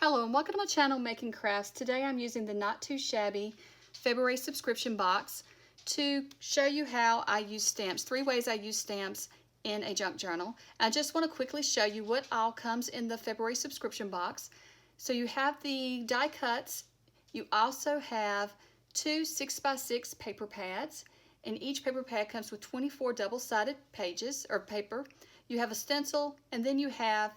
Hello and welcome to my channel Making Crafts. Today I'm using the Not Too Shabby February subscription box to show you how I use stamps, 3 ways I use stamps in a junk journal. I just want to quickly show you what all comes in the February subscription box. So you have the die cuts, you also have 2 6x6 paper pads, and each paper pad comes with 24 double-sided pages or paper. You have a stencil, and then you have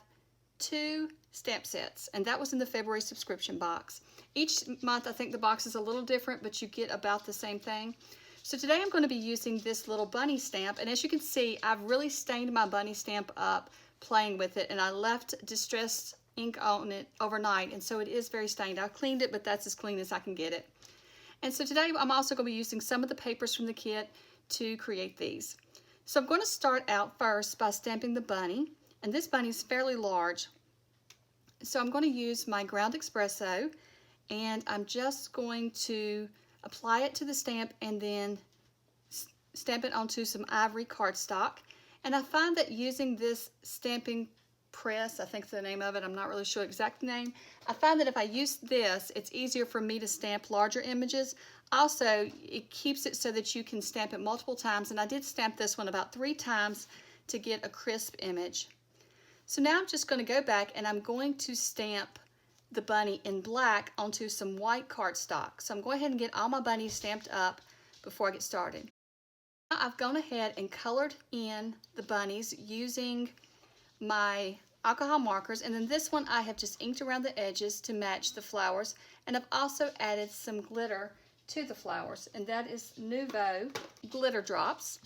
2 stamp sets, and that was in the February subscription box. Each month I think the box is a little different, but you get about the same thing. So today I'm going to be using this little bunny stamp, and as you can see, I've really stained my bunny stamp up playing with it, and I left distressed ink on it overnight, and so it is very stained. I cleaned it, but that's as clean as I can get it. And so today I'm also going to be using some of the papers from the kit to create these. So I'm going to start out first by stamping the bunny, and this bunny is fairly large. So I'm going to use my ground espresso, and I'm just going to apply it to the stamp and then stamp it onto some ivory cardstock. And I find that using this stamping press, I think the name of it, I'm not really sure exact name, I find that if I use this, it's easier for me to stamp larger images. Also, it keeps it so that you can stamp it multiple times, and I did stamp this one about 3 times to get a crisp image. So now I'm just going to go back and I'm going to stamp the bunny in black onto some white cardstock. So I'm going ahead and get all my bunnies stamped up before I get started. Now I've gone ahead and colored in the bunnies using my alcohol markers, and then this one I have just inked around the edges to match the flowers, and I've also added some glitter to the flowers, and that is Nouveau glitter drops.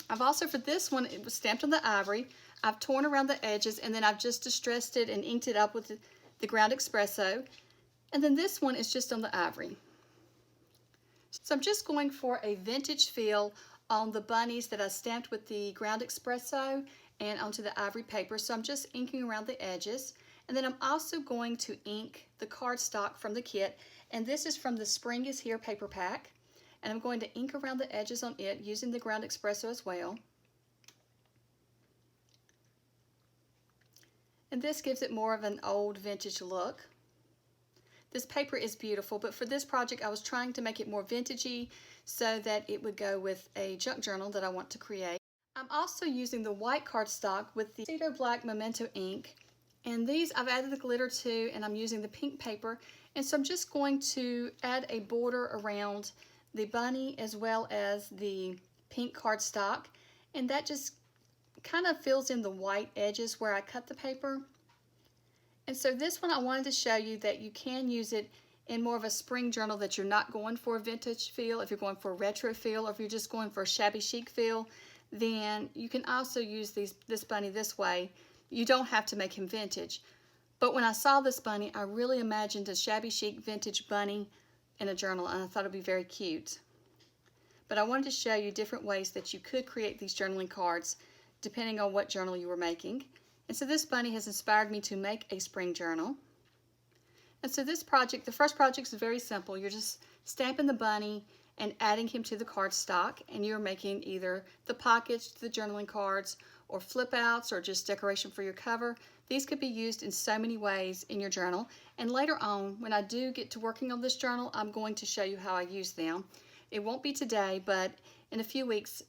I've also, for this one, it was stamped on the ivory. I've torn around the edges, and then I've just distressed it and inked it up with the ground espresso. And then this one is just on the ivory. So I'm just going for a vintage feel on the bunnies that I stamped with the ground espresso and onto the ivory paper. So I'm just inking around the edges. And then I'm also going to ink the cardstock from the kit. And this is from the Spring is Here paper pack. And I'm going to ink around the edges on it using the ground espresso as well. And this gives it more of an old vintage look. This paper is beautiful, but for this project I was trying to make it more vintagey so that it would go with a junk journal that I want to create. I'm also using the white cardstock with the Cedar Black Memento ink, and these I've added the glitter to, and I'm using the pink paper, and so I'm just going to add a border around the bunny as well as the pink cardstock, and that just kind of fills in the white edges where I cut the paper. And so this one I wanted to show you that you can use it in more of a spring journal, that you're not going for a vintage feel. If you're going for a retro feel, or if you're just going for a shabby chic feel, then you can also use this bunny this way. You don't have to make him vintage. But when I saw this bunny, I really imagined a shabby chic vintage bunny in a journal, and I thought it'd be very cute. But I wanted to show you different ways that you could create these journaling cards depending on what journal you were making. And so this bunny has inspired me to make a spring journal. And so this project, the first project is very simple. You're just stamping the bunny and adding him to the cardstock, and you're making either the pockets, the journaling cards, or flip outs, or just decoration for your cover. These could be used in so many ways in your journal. And later on, when I do get to working on this journal, I'm going to show you how I use them. It won't be today, but in a few weeks,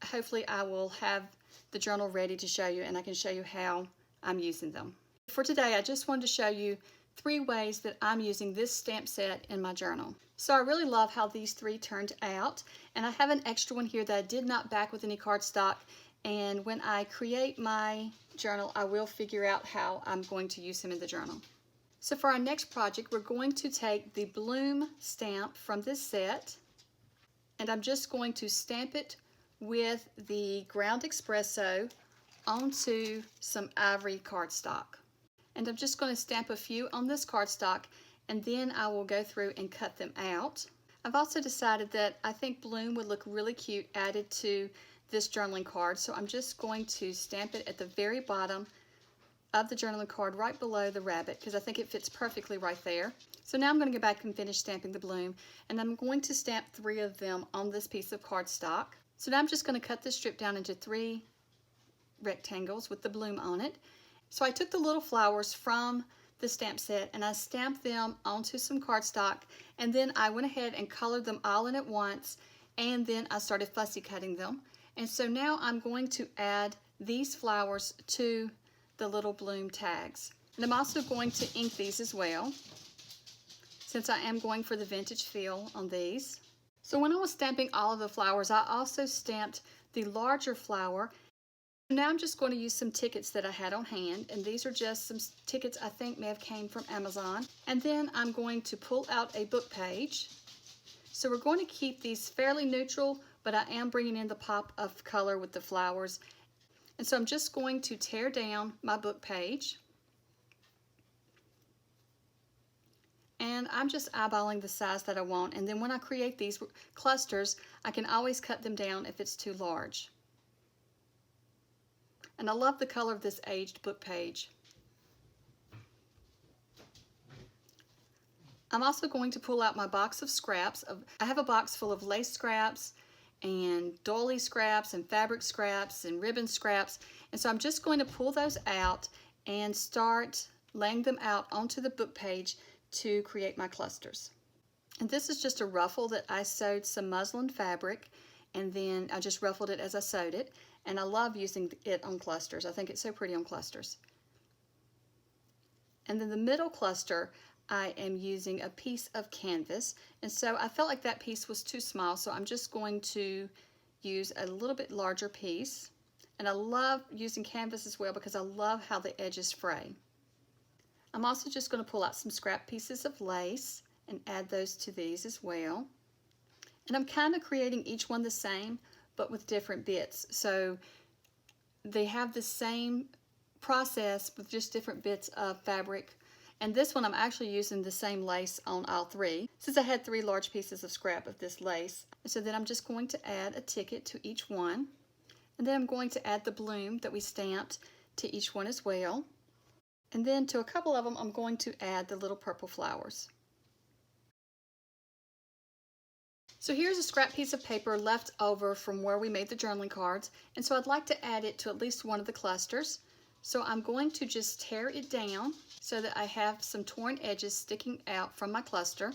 hopefully I will have the journal ready to show you, and I can show you how I'm using them. For today, I just wanted to show you 3 ways that I'm using this stamp set in my journal. So I really love how these 3 turned out, and I have an extra one here that I did not back with any cardstock, and when I create my journal, I will figure out how I'm going to use him in the journal. So for our next project, we're going to take the Bloom stamp from this set, and I'm just going to stamp it with the ground espresso onto some ivory cardstock. And I'm just going to stamp a few on this cardstock, and then I will go through and cut them out. I've also decided that I think Bloom would look really cute added to this journaling card, so I'm just going to stamp it at the very bottom of the journaling card right below the rabbit, because I think it fits perfectly right there. So now I'm going to go back and finish stamping the Bloom, and I'm going to stamp 3 of them on this piece of cardstock. So now I'm just going to cut this strip down into 3 rectangles with the Bloom on it. So I took the little flowers from the stamp set and I stamped them onto some cardstock, and then I went ahead and colored them all in at once, and then I started fussy cutting them. And so now I'm going to add these flowers to the little bloom tags. And I'm also going to ink these as well, since I am going for the vintage feel on these. So when I was stamping all of the flowers, I also stamped the larger flower. Now I'm just going to use some tickets that I had on hand, and these are just some tickets I think may have came from Amazon. And then I'm going to pull out a book page. So we're going to keep these fairly neutral, but I am bringing in the pop of color with the flowers. And so I'm just going to tear down my book page. And I'm just eyeballing the size that I want, and then when I create these clusters, I can always cut them down if it's too large. And I love the color of this aged book page. I'm also going to pull out my box of scraps. I have a box full of lace scraps and doily scraps and fabric scraps and ribbon scraps, and so I'm just going to pull those out and start laying them out onto the book page to create my clusters. And this is just a ruffle that I sewed some muslin fabric, and then I just ruffled it as I sewed it, and I love using it on clusters. I think it's so pretty on clusters. And then the middle cluster, I am using a piece of canvas, and so I felt like that piece was too small, so I'm just going to use a little bit larger piece. And I love using canvas as well because I love how the edges fray. I'm also just going to pull out some scrap pieces of lace and add those to these as well. And I'm kind of creating each one the same, but with different bits. So they have the same process with just different bits of fabric. And this one I'm actually using the same lace on all three, since I had 3 large pieces of scrap of this lace. So then I'm just going to add a ticket to each one. And then I'm going to add the bloom that we stamped to each one as well. And then to a couple of them, I'm going to add the little purple flowers. So here's a scrap piece of paper left over from where we made the journaling cards, and so I'd like to add it to at least one of the clusters. So I'm going to just tear it down so that I have some torn edges sticking out from my cluster.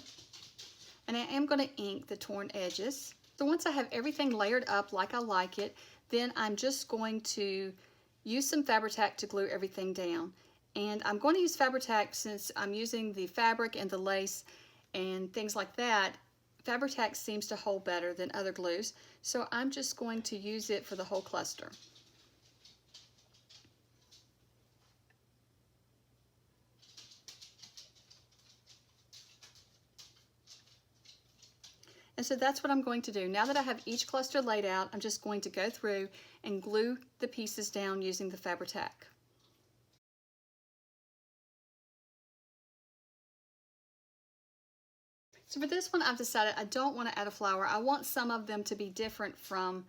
And I am going to ink the torn edges. So once I have everything layered up like I like it, then I'm just going to use some Fabri-Tac to glue everything down. And I'm going to use Fabri-Tac since I'm using the fabric and the lace and things like that. Fabri-Tac seems to hold better than other glues, so I'm just going to use it for the whole cluster. And so that's what I'm going to do. Now that I have each cluster laid out, I'm just going to go through and glue the pieces down using the Fabri-Tac. So for this one, I've decided I don't want to add a flower. I want some of them to be different from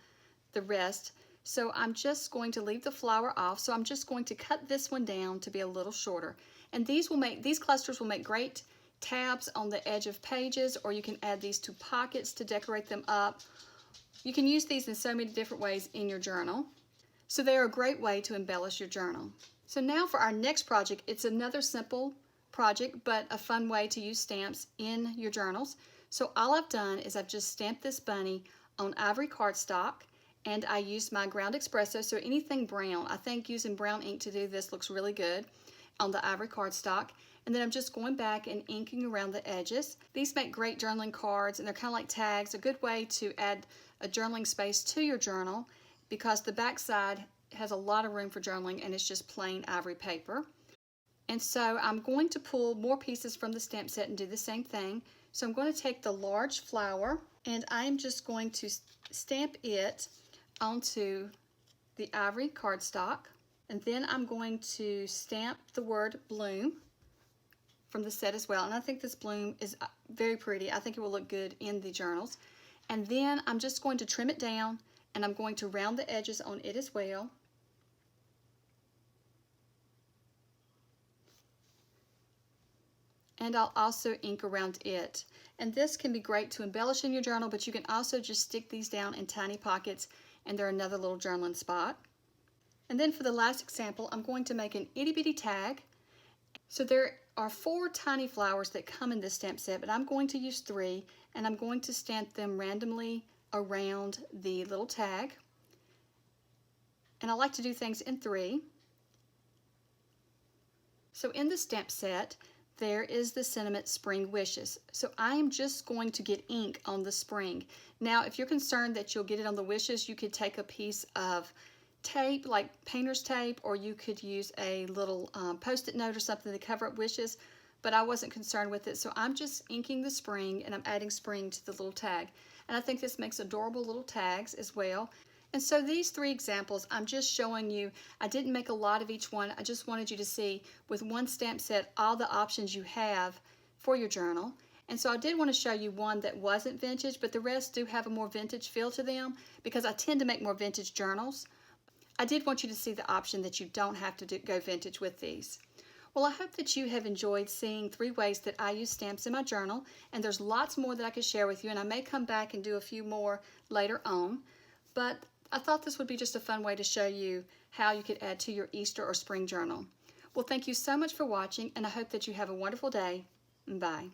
the rest. So I'm just going to leave the flower off. So I'm just going to cut this one down to be a little shorter. And these clusters will make great tabs on the edge of pages, or you can add these to pockets to decorate them up. You can use these in so many different ways in your journal. So they're a great way to embellish your journal. So now for our next project, it's another simple project, but a fun way to use stamps in your journals. So all I've done is I've just stamped this bunny on ivory cardstock, and I used my ground espresso, so anything brown. I think using brown ink to do this looks really good on the ivory cardstock. And then I'm just going back and inking around the edges. These make great journaling cards, and they're kind of like tags, a good way to add a journaling space to your journal because the back side has a lot of room for journaling and it's just plain ivory paper. And so I'm going to pull more pieces from the stamp set and do the same thing. So I'm going to take the large flower and I'm just going to stamp it onto the ivory cardstock. And then I'm going to stamp the word bloom from the set as well. And I think this bloom is very pretty. I think it will look good in the journals. And then I'm just going to trim it down and I'm going to round the edges on it as well. And I'll also ink around it. And this can be great to embellish in your journal, but you can also just stick these down in tiny pockets and they're another little journaling spot. And then for the last example, I'm going to make an itty bitty tag. So there are 4 tiny flowers that come in this stamp set, but I'm going to use 3, and I'm going to stamp them randomly around the little tag. And I like to do things in 3. So in the stamp set, there is the Sentiment Spring Wishes. So I am just going to get ink on the spring. Now, if you're concerned that you'll get it on the wishes, you could take a piece of tape, like painter's tape, or you could use a little Post-it note or something to cover up wishes, but I wasn't concerned with it, so I'm just inking the spring and I'm adding spring to the little tag. And I think this makes adorable little tags as well. And so these 3 examples, I'm just showing you, I didn't make a lot of each one, I just wanted you to see with one stamp set all the options you have for your journal. And so I did want to show you one that wasn't vintage, but the rest do have a more vintage feel to them because I tend to make more vintage journals. I did want you to see the option that you don't have to go vintage with these. Well, I hope that you have enjoyed seeing 3 ways that I use stamps in my journal, and there's lots more that I could share with you, and I may come back and do a few more later on. But I thought this would be just a fun way to show you how you could add to your Easter or spring journal. Well, thank you so much for watching, and I hope that you have a wonderful day. Bye.